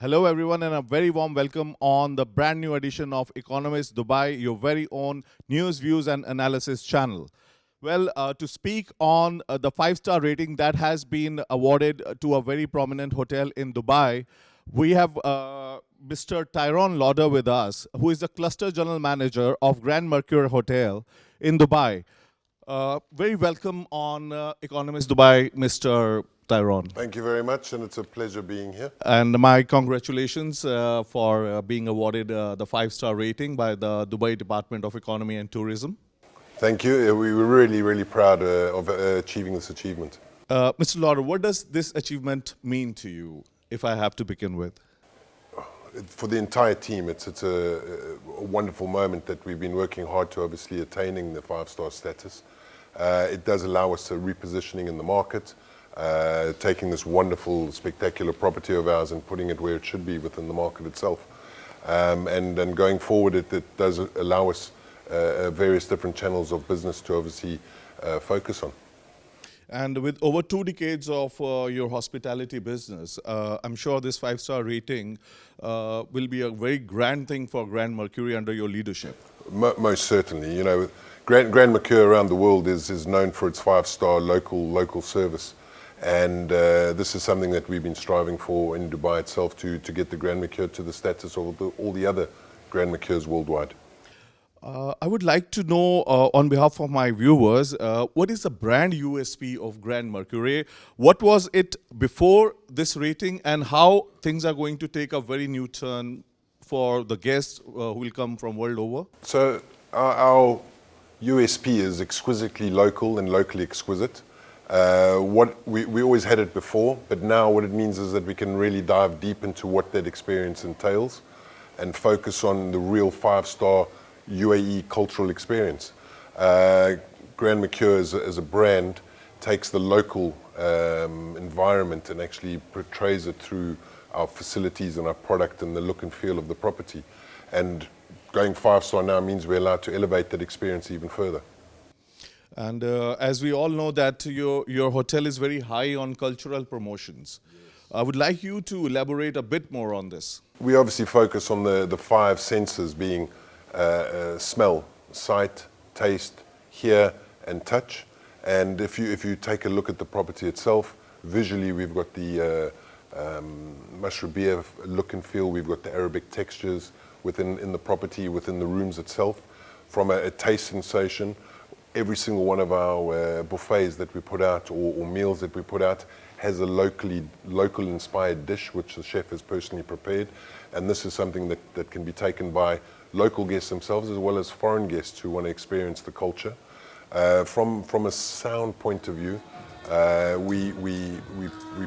Hello, everyone, and a very warm welcome on the brand new edition of Economist Dubai, your very own news, views, and analysis channel. Well, to speak on the five-star rating that has been awarded to a very prominent hotel in Dubai, we have Mr. Tyrone Lodder with us, who is the cluster general manager of Grand Mercure Hotel in Dubai. Very welcome on Economist Dubai, Mr. Tyrone. Thank you very much, and it's a pleasure being here. And my congratulations for being awarded the five-star rating by the Dubai Department of Economy and Tourism. Thank you. We were really, really proud of achieving this achievement. Mr. Lauder, what does this achievement mean to you, if I have to begin with? For the entire team, it's a wonderful moment that we've been working hard to obviously attaining the five-star status. It does allow us a repositioning in the market, taking this wonderful, spectacular property of ours and putting it where it should be within the market itself. And then going forward, it does allow us various different channels of business to obviously focus on. And with over 2 decades of your hospitality business, I'm sure this five-star rating will be a very grand thing for Grand Mercury under your leadership. Most certainly. You know, Grand Mercure around the world is known for its five-star local service. And this is something that we've been striving for in Dubai itself to get the Grand Mercure to the status of all the other Grand Mercures worldwide. I would like to know, on behalf of my viewers, what is the brand USP of Grand Mercure? What was it before this rating, and how things are going to take a very new turn for the guests who will come from world over? So our USP is exquisitely local and locally exquisite. What we always had it before, but now what it means is that we can really dive deep into what that experience entails and focus on the real five-star UAE cultural experience. Grand Mercure as a brand takes the local environment and actually portrays it through our facilities and our product and the look and feel of the property. And going five-star now means we're allowed to elevate that experience even further. And as we all know that your hotel is very high on cultural promotions. I would like you to elaborate a bit more on this. We obviously focus on the five senses being smell, sight, taste, hear, and touch. And if you take a look at the property itself, visually we've got the Mashrabiyah look and feel. We've got the Arabic textures in the property, within the rooms itself. From a taste sensation, every single one of our buffets that we put out or meals that we put out has a local inspired dish which the chef has personally prepared, and this is something that can be taken by local guests themselves as well as foreign guests who want to experience the culture. From a sound point of view, we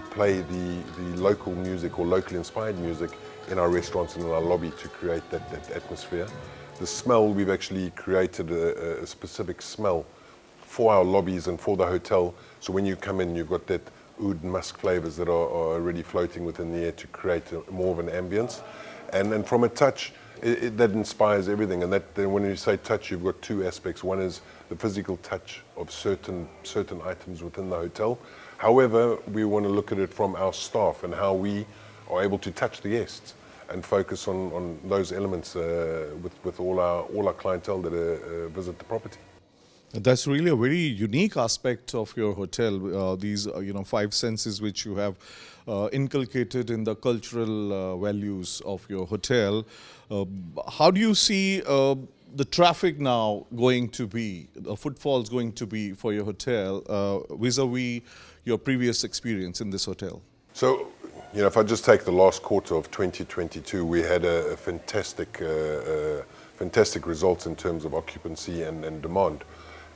play the local music or locally inspired music in our restaurants and in our lobby to create that atmosphere. The smell, we've actually created a specific smell for our lobbies and for the hotel. So when you come in, you've got that oud and musk flavors that are already floating within the air to create more of an ambience. And from a touch, that inspires everything. And when you say touch, you've got two aspects. One is the physical touch of certain items within the hotel. However, we want to look at it from our staff and how we are able to touch the guests and focus on those elements with all our clientele that visit the property. That's really a very unique aspect of your hotel, these five senses which you have inculcated in the cultural values of your hotel. How do you see the traffic now going to be, the footfalls going to be for your hotel vis-a-vis your previous experience in this hotel? So, if I just take the last quarter of 2022, we had a fantastic results in terms of occupancy and demand.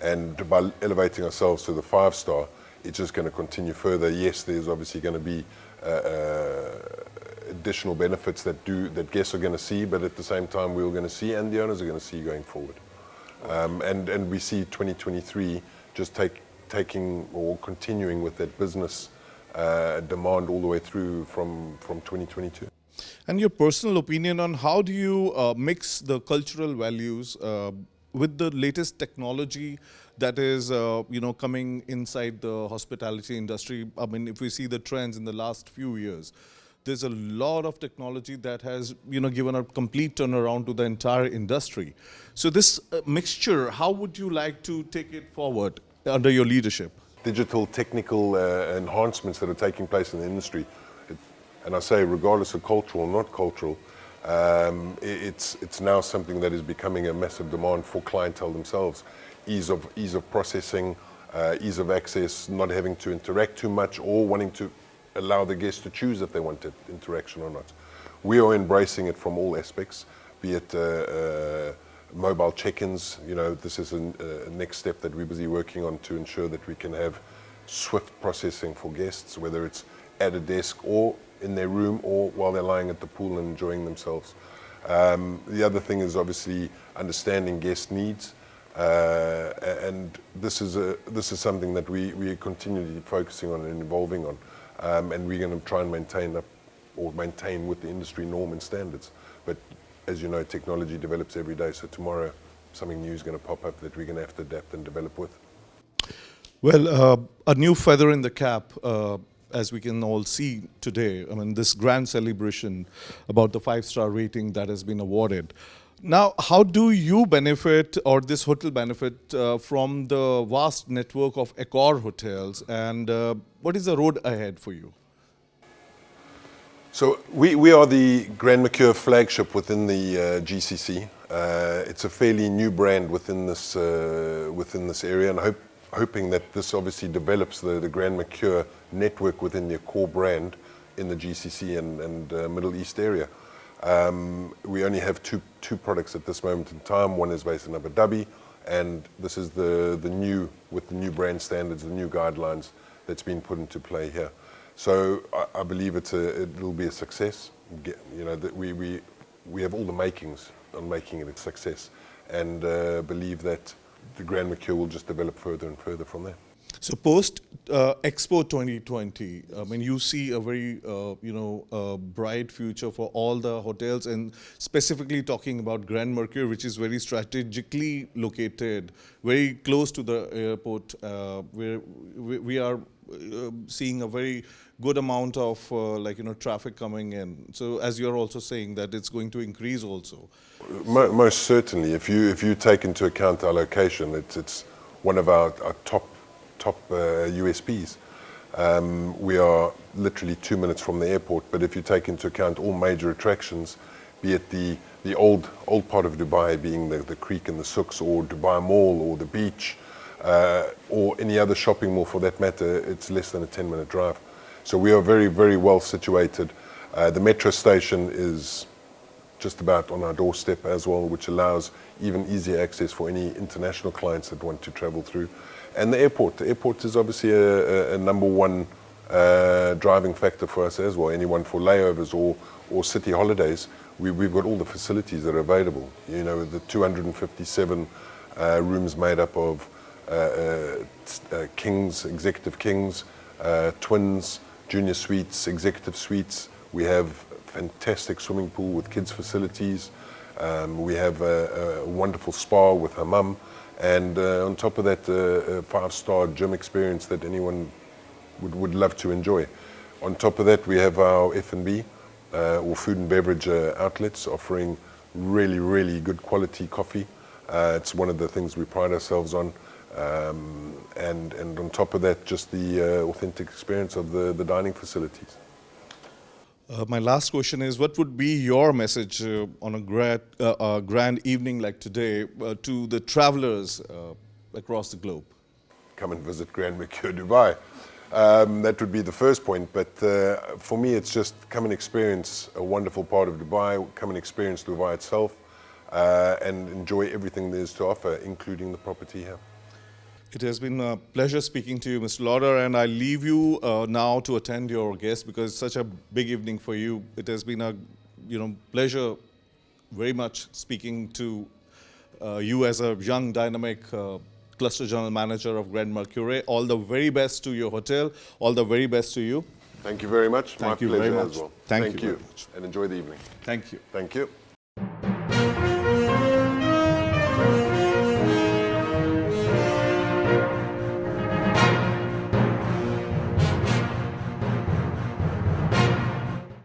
And by elevating ourselves to the five-star, it's just going to continue further. Yes, there's obviously going to be additional benefits that guests are going to see, but at the same time we're going to see and the owners are going to see going forward. And we see 2023 just taking or continuing with that business demand all the way through from 2022. And your personal opinion on how do you mix the cultural values with the latest technology that is coming inside the hospitality industry? I mean, if we see the trends in the last few years, there's a lot of technology that has, given a complete turnaround to the entire industry. So this mixture, how would you like to take it forward under your leadership? Digital technical enhancements that are taking place in the industry, and I say regardless of cultural or not cultural, it's now something that is becoming a massive demand for clientele themselves. Ease of processing, ease of access, not having to interact too much, or wanting to allow the guests to choose if they wanted interaction or not. We are embracing it from all aspects, be it mobile check-ins. This is a next step that we're busy working on to ensure that we can have swift processing for guests, whether it's at a desk or in their room or while they're lying at the pool and enjoying themselves. The other thing is obviously understanding guest needs, and this is something that we are continually focusing on and evolving on, and we're going to try and maintain with the industry norm and standards. But as you know, technology develops every day, so tomorrow something new is going to pop up that we're going to have to adapt and develop with. Well, a new feather in the cap, as we can all see today. I mean, this grand celebration about the 5-star rating that has been awarded. Now, how do you benefit, or this hotel benefit, from the vast network of Accor hotels, and what is the road ahead for you? So we are the Grand Mercure flagship within the GCC. It's a fairly new brand within this area, and hoping that this obviously develops the Grand Mercure network within the Accor brand in the GCC and Middle East area. We only have two products at this moment in time. One is based in Abu Dhabi, and this is the new, with the new brand standards, the new guidelines that's been put into play here. So I believe it'll be a success. That we have all the makings on making it a success, and believe that the Grand Mercure will just develop further and further from there. So post Expo 2020, I mean, you see a very bright future for all the hotels, and specifically talking about Grand Mercure, which is very strategically located, very close to the airport, where we are seeing a very good amount of traffic coming in. So as you're also saying that it's going to increase also. Most certainly, if you take into account our location, it's one of our top USPs. We are literally 2 minutes from the airport, but if you take into account all major attractions, be it the old part of Dubai being the creek and the souks, or Dubai Mall, or the beach, or any other shopping mall for that matter, it's less than a 10-minute drive. So we are very, very well situated. The metro station is just about on our doorstep as well, which allows even easier access for any international clients that want to travel through. And the airport is obviously a number one driving factor for us as well. Anyone for layovers or city holidays, we've got all the facilities that are available. The 257 rooms made up of kings, executive kings, twins, junior suites, executive suites. We have fantastic swimming pool with kids facilities. We have a wonderful spa with hammam, and on top of that, a 5-star gym experience that anyone would love to enjoy. On top of that, we have our F&B, or food and beverage outlets, offering really, really good quality coffee. It's one of the things we pride ourselves on. And on top of that, just the authentic experience of the dining facilities. My last question is, what would be your message on a grand evening like today to the travelers across the globe? Come and visit Grand Mercure Dubai. That would be the first point, but for me it's just come and experience a wonderful part of Dubai, come and experience Dubai itself, and enjoy everything there is to offer, including the property here. It has been a pleasure speaking to you, Mr. Lodder, and I leave you now to attend your guest, because it's such a big evening for you. It has been a pleasure very much speaking to you as a young, dynamic cluster general manager of Grand Mercure. All the very best to your hotel. All the very best to you. Thank you very much. Thank you very much. As well. Thank you. And enjoy the evening. Thank you. Thank you.